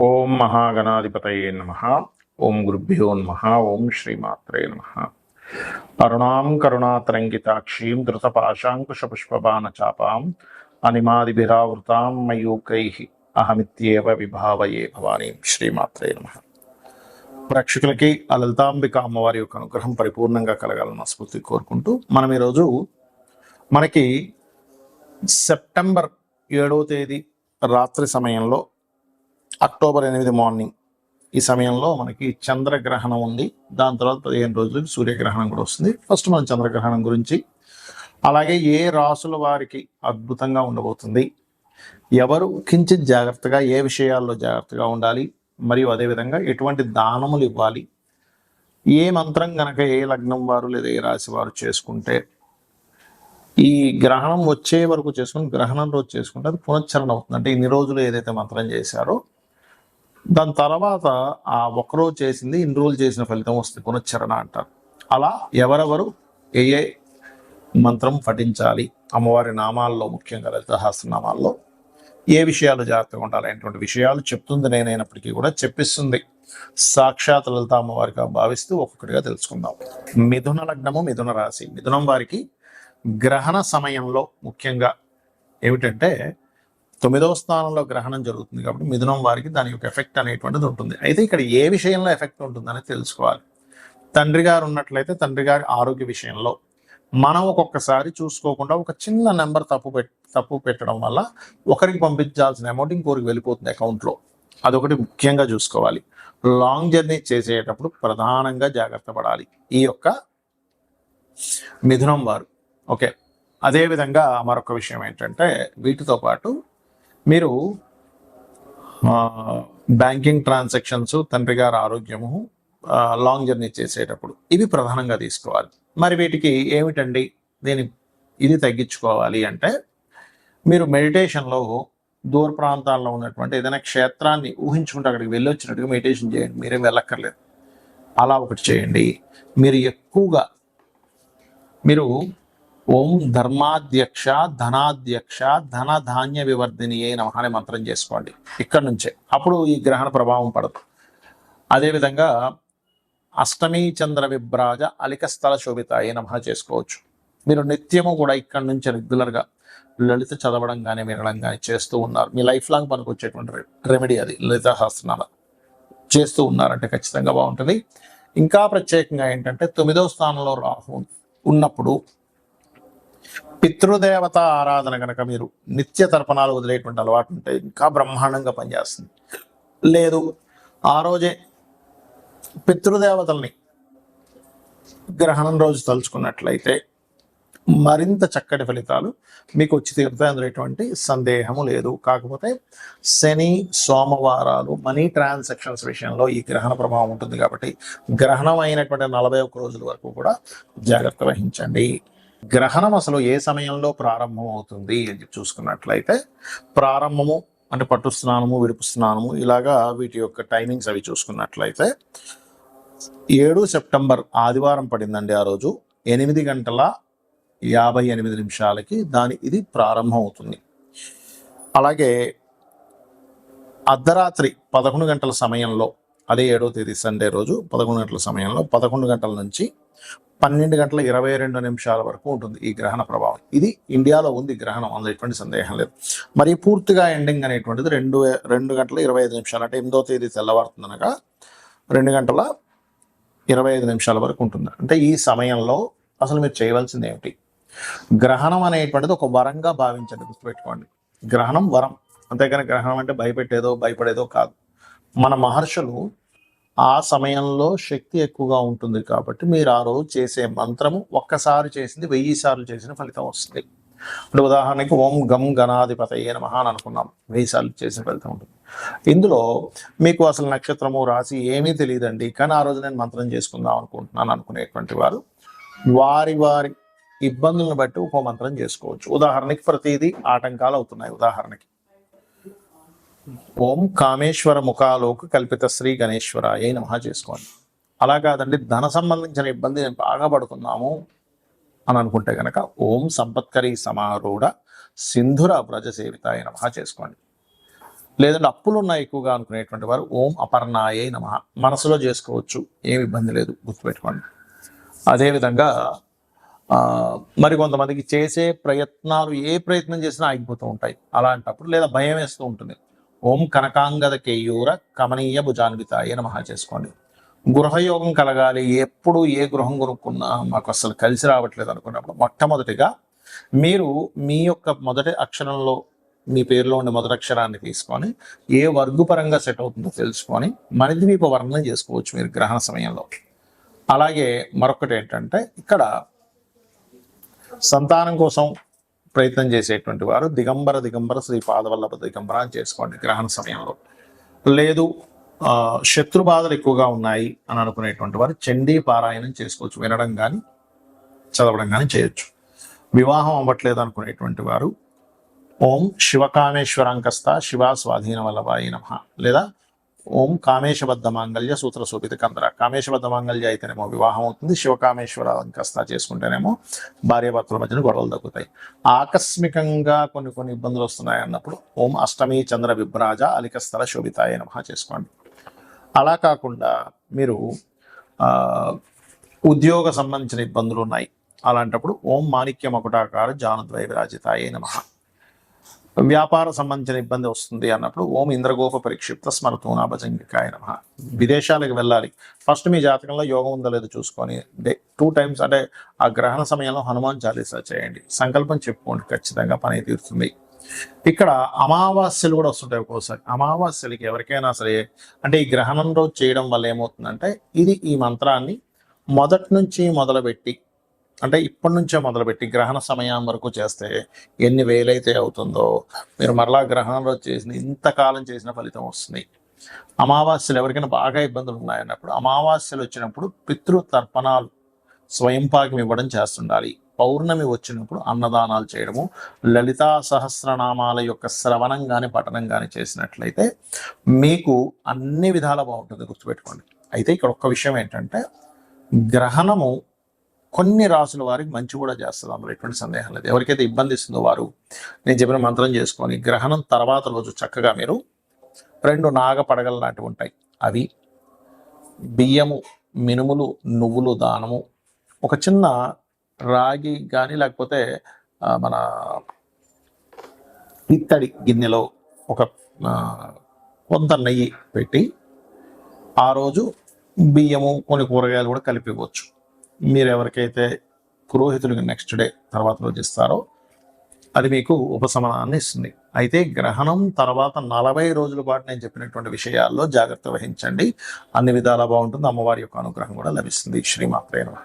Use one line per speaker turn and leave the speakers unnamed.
ఓం మహాగణాధిపతయే నమః. ఓం గురుభ్యో నమః. ఓం శ్రీమాత్రే నమః. అరుణాం కరుణాతరంగితాక్షీం ధృతపాశాంకుశపుష్పబాణచాపాం అనిమాదిభిరావృతాం మయూకైః అహమిత్యేవ విభావయే భవానీం. శ్రీమాత్రే నమః. ప్రేక్షకులకి ఆ లలితాంబిక అమ్మవారి యొక్క అనుగ్రహం పరిపూర్ణంగా కలగాలన్న స్ఫూర్తి కోరుకుంటూ మనం ఈరోజు మనకి సెప్టెంబర్ 7వ తేదీ రాత్రి సమయంలో అక్టోబర్ 8 మార్నింగ్ ఈ సమయంలో మనకి చంద్రగ్రహణం ఉంది. దాని తర్వాత 15 రోజులకి సూర్యగ్రహణం కూడా వస్తుంది. ఫస్ట్ మనం చంద్రగ్రహణం గురించి, అలాగే ఏ రాసుల వారికి అద్భుతంగా ఉండబోతుంది, ఎవరు కించిత్ జాగ్రత్తగా ఏ విషయాల్లో జాగ్రత్తగా ఉండాలి, మరియు అదేవిధంగా ఎటువంటి దానములు ఇవ్వాలి, ఏ మంత్రం గనక ఏ లగ్నం వారు లేదా ఏ రాశి వారు చేసుకుంటే ఈ గ్రహణం వచ్చే వరకు చేసుకుని గ్రహణం రోజు చేసుకుంటే అది పునశ్చరణ అవుతుంది. అంటే ఇన్ని రోజులు ఏదైతే మంత్రం చేశారో దాని తర్వాత ఆ ఒక్కరోజు చేసింది ఇన్ని రోజులు చేసిన ఫలితం వస్తుంది, పునశ్చరణ అంటారు. అలా ఎవరెవరు ఏ ఏ మంత్రం పఠించాలి, అమ్మవారి నామాల్లో ముఖ్యంగా లలిత సహస్రనామాల్లో ఏ విషయాలు జాగ్రత్తగా ఉండాలి అనేటువంటి విషయాలు చెప్తుంది నేనైనప్పటికీ కూడా చెప్పిస్తుంది సాక్షాత్ లలిత అమ్మవారిగా భావిస్తూ ఒక్కొక్కటిగా తెలుసుకుందాం. మిథున లగ్నము, మిథున రాశి. మిథునం వారికి గ్రహణ సమయంలో ముఖ్యంగా ఏమిటంటే 9వ స్థానంలో గ్రహణం జరుగుతుంది కాబట్టి మిథునం వారికి దాని యొక్క ఎఫెక్ట్ అనేటువంటిది ఉంటుంది. అయితే ఇక్కడ ఏ విషయంలో ఎఫెక్ట్ ఉంటుందని తెలుసుకోవాలి. తండ్రి గారు ఉన్నట్లయితే తండ్రి గారి ఆరోగ్య విషయంలో మనం ఒక్కొక్కసారి చూసుకోకుండా ఒక చిన్న నెంబర్ తప్పు పెట్టడం వల్ల ఒకరికి పంపించాల్సిన అమౌంట్ ఇంకొకరికి వెళ్ళిపోతుంది అకౌంట్లో. అదొకటి ముఖ్యంగా చూసుకోవాలి. లాంగ్ జర్నీ చేసేటప్పుడు ప్రధానంగా జాగ్రత్త పడాలి ఈ యొక్క మిథునం వారు. ఓకే, అదేవిధంగా మరొక విషయం ఏంటంటే వీటితో పాటు మీరు బ్యాంకింగ్ ట్రాన్సాక్షన్స్, తండ్రి గారి ఆరోగ్యము, లాంగ్ జర్నీ చేసేటప్పుడు ఇవి ప్రధానంగా తీసుకోవాలి. మరి వీటికి ఏమిటండి ఇది తగ్గించుకోవాలి అంటే మీరు మెడిటేషన్లో దూర ప్రాంతాల్లో ఉన్నటువంటి ఏదైనా క్షేత్రాన్ని ఊహించుకుంటే అక్కడికి వెళ్ళి వచ్చినట్టుగా మెడిటేషన్ చేయండి. మీరేం వెళ్ళక్కర్లేదు, అలా ఒకటి చేయండి. మీరు ఎక్కువగా ఓం ధర్మాధ్యక్ష ధనాధ్యక్ష ధన ధాన్య వివర్ధిని ఏ నమః అనే మంత్రం చేసుకోండి ఇక్కడ నుంచే. అప్పుడు ఈ గ్రహణ ప్రభావం పడదు. అదేవిధంగా అష్టమి చంద్ర విభ్రాజ అలిక స్థల శోభిత ఏ నమః చేసుకోవచ్చు. మీరు నిత్యము కూడా ఇక్కడ నుంచి రెగ్యులర్గా లలిత చదవడం కానీ వినడం కానీ చేస్తూ ఉన్నారు, మీ లైఫ్ లాంగ్ పనికి వచ్చేటువంటి రెమెడీ అది. లలిత సహస్రనామ చేస్తూ ఉన్నారంటే ఖచ్చితంగా బాగుంటుంది. ఇంకా ప్రత్యేకంగా ఏంటంటే 9వ స్థానంలో రాహు ఉన్నప్పుడు పితృదేవత ఆరాధన కనుక మీరు నిత్య తర్పణాలు వదిలేటువంటి అలవాటు ఉంటే ఇంకా బ్రహ్మాండంగా పనిచేస్తుంది. లేదు ఆ రోజే పితృదేవతల్ని గ్రహణం రోజు తలుచుకున్నట్లయితే మరింత చక్కటి ఫలితాలు మీకు వచ్చి తీరుతాయి, అందులో ఎటువంటి సందేహము లేదు. కాకపోతే శని సోమవారాలు మనీ ట్రాన్సాక్షన్స్ విషయంలో ఈ గ్రహణ ప్రభావం ఉంటుంది కాబట్టి గ్రహణం అయినటువంటి 41 రోజుల వరకు కూడా జాగ్రత్త వహించండి. గ్రహణం అసలు ఏ సమయంలో ప్రారంభం అవుతుంది అని చూసుకున్నట్లయితే ప్రారంభము అంటే పట్టు స్నానము, విడుపు స్నానము, ఇలాగా వీటి యొక్క టైమింగ్స్ అవి చూసుకున్నట్లయితే 7 సెప్టెంబర్ ఆదివారం పడిందండి. ఆ రోజు 8:58 ఇది ప్రారంభం అవుతుంది. అలాగే అర్ధరాత్రి 11 గంటల సమయంలో, అదే 7వ తేదీ సండే రోజు 11 గంటల సమయంలో 11 గంటల నుంచి 12:22 వరకు ఉంటుంది ఈ గ్రహణ ప్రభావం. ఇది ఇండియాలో ఉంది గ్రహణం, అందులో ఎటువంటి సందేహం లేదు. మరి పూర్తిగా ఎండింగ్ అనేటువంటిది 2:25 అంటే 8వ తేదీ తెల్లవారుతుందనగా 2:25 వరకు ఉంటుంది. అంటే ఈ సమయంలో అసలు మీరు చేయవలసింది ఏమిటి? గ్రహణం అనేటువంటిది ఒక వరంగా భావించండి, గుర్తుపెట్టుకోండి. గ్రహణం వరం, అంతేకాని గ్రహణం అంటే భయపడేదో కాదు. మన మహర్షులు ఆ సమయంలో శక్తి ఎక్కువగా ఉంటుంది కాబట్టి మీరు ఆ రోజు చేసే మంత్రము ఒక్కసారి చేసింది 1000 సార్లు చేసిన ఫలితం వస్తుంది. ఇప్పుడు ఉదాహరణకి ఓం గం గణాధిపతయే నమః అని అనుకున్నాం, 1000 సార్లు చేసిన ఫలితం ఉంటుంది. ఇందులో మీకు అసలు నక్షత్రము రాశి ఏమీ తెలియదండి, కానీ ఆ రోజు నేను మంత్రం చేసుకుందాం అనుకుంటున్నాను అనుకునేటువంటి వారు వారి ఇబ్బందులను బట్టి ఒక మంత్రం చేసుకోవచ్చు. ఉదాహరణకి ప్రతిదీ ఆటంకాలు అవుతున్నాయి. ఉదాహరణకి ఓం కామేశ్వర ముఖాలోక కల్పిత శ్రీ గణేశ్వరాయ నమః చేసుకోండి. అలా కాదండి, ధన సంబంధించిన ఇబ్బంది నేను బాగా పడుతున్నాము అని అనుకుంటే కనుక ఓం సంపత్కరీ సమారూఢ సింధుర వ్రజ సేవితాయ నమః చేసుకోండి. లేదంటే అప్పులు ఉన్నాయి ఎక్కువగా అనుకునేటువంటి వారు ఓం అపర్ణాయే నమః మనసులో చేసుకోవచ్చు, ఏమి ఇబ్బంది లేదు, గుర్తుపెట్టుకోండి. అదేవిధంగా మరి కొంతమందికి చేసే ప్రయత్నాలు ఏ ప్రయత్నం చేసినా ఆగిపోతూ ఉంటాయి. అలాంటప్పుడు లేదా భయం వేస్తూ ఉంటుంది. ఓం కనకాంగద కేయూర కమనీయ భుజాన్వితాయ నమః చేసుకోండి. గృహయోగం కలగాలి, ఎప్పుడు ఏ గృహం కొనుక్కున్నా మాకు అసలు కలిసి రావట్లేదు అనుకున్నప్పుడు మొట్టమొదటిగా మీరు మీ యొక్క మొదటి అక్షరంలో మీ పేరులో ఉండే మొదటి అక్షరాన్ని తీసుకొని ఏ వర్గపరంగా సెట్ అవుతుందో తెలుసుకొని మణిద్వీప వర్ణన చేసుకోవచ్చు మీరు గ్రహణ సమయంలో. అలాగే మరొకటి ఏంటంటే ఇక్కడ సంతానం కోసం ప్రయత్నం చేసేటువంటి వారు దిగంబర శ్రీ పాదవల్లభ దిగంబర అని చేసుకోండి గ్రహణ సమయంలో. లేదు శత్రు బాధలు ఎక్కువగా ఉన్నాయి అని అనుకునేటువంటి వారు చండీ పారాయణం చేసుకోవచ్చు, వినడం కానీ చదవడం కానీ చేయొచ్చు. వివాహం అవ్వట్లేదు అనుకునేటువంటి వారు ఓం శివకామేశ్వరాంకస్త శివా స్వాధీన వల్లభాయ నమః లేదా ఓం కామేశబద్ధ మాంగళ్య సూత్ర శోభిత కందర. కామేశబద్ధ మాంగళ్య అయితేనేమో వివాహం అవుతుంది, శివకామేశ్వరాంకస్త చేసుకుంటేనేమో భార్యాభర్తల మధ్యన గొడవలు తగ్గుతాయి. ఆకస్మికంగా కొన్ని ఇబ్బందులు వస్తున్నాయి అన్నప్పుడు ఓం అష్టమి చంద్ర విభ్రాజ అలికస్థల శోభితాయ నమః చేసుకోండి. అలా కాకుండా మీరు ఉద్యోగ సంబంధించిన ఇబ్బందులు ఉన్నాయి, అలాంటప్పుడు ఓం మాణిక్య మకుటాకార జానద్వయ విరాజితాయ నమః. వ్యాపార సంబంధించిన ఇబ్బంది వస్తుంది అన్నప్పుడు ఓం ఇంద్రగోప పరిక్షిప్త స్మరతూనా భజంగికాయ నమః. విదేశాలకు వెళ్ళాలి, ఫస్ట్ మీ జాతకంలో యోగం ఉందో లేదో చూసుకొని 2 times అంటే ఆ గ్రహణ సమయంలో హనుమాన్ చాలీసా చేయండి, సంకల్పం చెప్పుకోండి, ఖచ్చితంగా పని తీరుతుంది. ఇక్కడ అమావాస్యలు కూడా వస్తుంటాయి ఒక్కోసారి. అమావాస్యలకి ఎవరికైనా సరే అంటే ఈ గ్రహణం రోజు చేయడం వల్ల ఏమవుతుందంటే ఈ మంత్రాన్ని మొదటి నుంచి మొదలుపెట్టి అంటే ఇప్పటి నుంచే మొదలుపెట్టి గ్రహణ సమయం వరకు చేస్తే ఎన్ని వేలైతే అవుతుందో మీరు మరలా గ్రహణం రోజు చేసిన ఇంతకాలం చేసిన ఫలితం వస్తుంది. అమావాస్యలు ఎవరికైనా బాగా ఇబ్బందులు ఉన్నాయన్నప్పుడు అమావాస్యలు వచ్చినప్పుడు పితృ తర్పణాలు స్వయంపాకం ఇవ్వడం చేస్తుండాలి. పౌర్ణమి వచ్చినప్పుడు అన్నదానాలు చేయడము, లలితా సహస్రనామాల యొక్క శ్రవణం కానీ పఠనం కానీ చేసినట్లయితే మీకు అన్ని విధాలా బాగుంటుంది, గుర్తుపెట్టుకోండి. అయితే ఇక్కడ ఒక్క విషయం ఏంటంటే గ్రహణము కొన్ని రాసుల వారికి మంచి కూడా చేస్తుంది, అందులో ఎటువంటి సందేహం లేదు. ఎవరికైతే ఇబ్బంది ఇస్తుందో వారు నేను చెప్పిన మంత్రం చేసుకొని గ్రహణం తర్వాత రోజు చక్కగా మీరు 2 నాగ పడగలు లాంటివి ఉంటాయి, అవి బియ్యము, మినుములు, నువ్వులు దానము, ఒక చిన్న రాగి కానీ లేకపోతే మన ఇత్తడి గిన్నెలో ఒక కొంత నెయ్యి పెట్టి ఆ రోజు బియ్యము కొన్ని కూరగాయలు కూడా కలిపి ఇవ్వచ్చు. మీరు ఎవరికైతే పురోహితులకి నెక్స్ట్ డే తర్వాత రోజు ఇస్తారో అది మీకు ఉపశమనాన్ని ఇస్తుంది. అయితే గ్రహణం తర్వాత 40 రోజుల పాటు నేను చెప్పినటువంటి విషయాల్లో జాగ్రత్త వహించండి, అన్ని విధాలా బాగుంటుంది, అమ్మవారి యొక్క అనుగ్రహం కూడా లభిస్తుంది. శ్రీమాత్రే నమః.